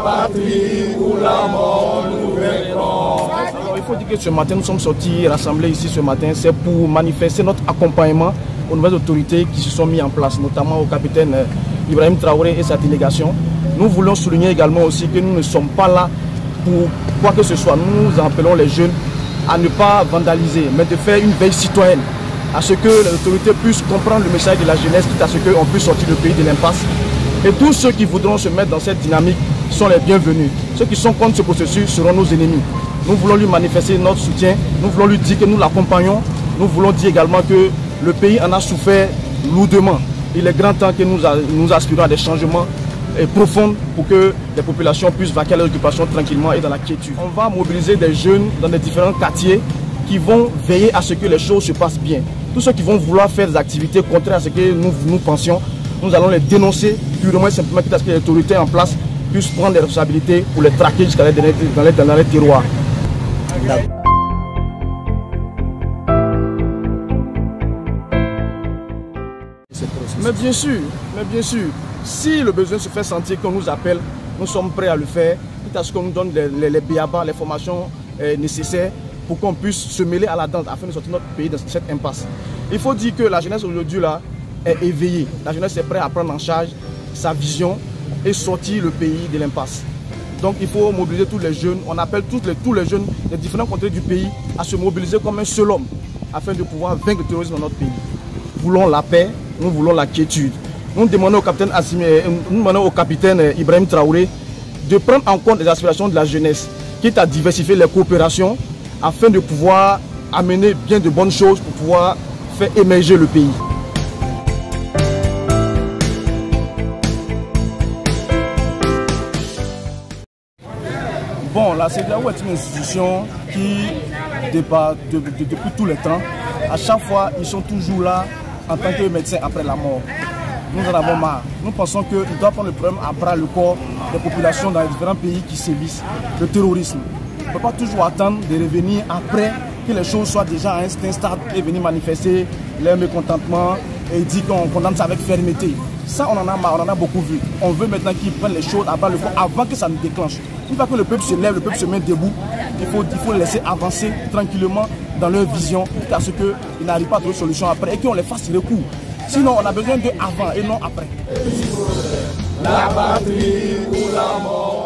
patrie ou la mort, nous vaincrons. Alors, il faut dire que ce matin, nous sommes sortis rassemblés ici ce matin, c'est pour manifester notre accompagnement aux nouvelles autorités qui se sont mis en place, notamment au capitaine Ibrahim Traoré et sa délégation. Nous voulons souligner également aussi que nous ne sommes pas là pour quoi que ce soit. Nous appelons les jeunes à ne pas vandaliser, mais de faire une veille citoyenne, à ce que les autorités puissent comprendre le message de la jeunesse, quitte à ce qu'on puisse sortir le pays de l'impasse. Et tous ceux qui voudront se mettre dans cette dynamique sont les bienvenus. Ceux qui sont contre ce processus seront nos ennemis. Nous voulons lui manifester notre soutien, nous voulons lui dire que nous l'accompagnons, nous voulons dire également que le pays en a souffert lourdement. Il est grand temps que nous aspirons à des changements profonds pour que les populations puissent vaquer à leur occupation tranquillement et dans la quiétude. On va mobiliser des jeunes dans les différents quartiers qui vont veiller à ce que les choses se passent bien. Tous ceux qui vont vouloir faire des activités contraires à ce que nous pensions, nous allons les dénoncer purement et simplement, quitte à ce que les autorités en place puissent prendre les responsabilités pour les traquer jusqu'à dans les terroirs. Mais bien sûr, si le besoin se fait sentir qu'on nous appelle, nous sommes prêts à le faire, quitte à ce qu'on nous donne les béabas, les formations nécessaires pour qu'on puisse se mêler à la danse afin de sortir notre pays de cette impasse. Il faut dire que la jeunesse aujourd'hui là est éveillée. La jeunesse est prête à prendre en charge sa vision et sortir le pays de l'impasse. Donc il faut mobiliser tous les jeunes. On appelle tous les jeunes des différents contrées du pays à se mobiliser comme un seul homme afin de pouvoir vaincre le terrorisme dans notre pays. Nous voulons la paix, nous voulons la quiétude. Nous demandons au capitaine Ibrahim Traoré de prendre en compte les aspirations de la jeunesse, quitte à diversifier les coopérations afin de pouvoir amener bien de bonnes choses pour pouvoir faire émerger le pays. Bon, la CEDEAO est une institution qui, depuis tous les temps, à chaque fois, ils sont toujours là en tant que médecins après la mort. Nous en avons marre. Nous pensons qu'il doit prendre le problème à bras le corps des populations dans les différents pays qui sévissent, le terrorisme. On ne peut pas toujours attendre de revenir après que les choses soient déjà à un stade et venir manifester leur mécontentement et dire qu'on condamne ça avec fermeté. Ça, on en a marre, on en a beaucoup vu. On veut maintenant qu'ils prennent les choses à bras le corps avant que ça ne déclenche. Une fois que le peuple se lève, le peuple se met debout, il faut les laisser avancer tranquillement dans leur vision, à ce qu'ils n'arrivent pas à trouver de solution après et qu'on les fasse recours. Sinon, on a besoin d'eux avant et non après. La patrie ou la mort.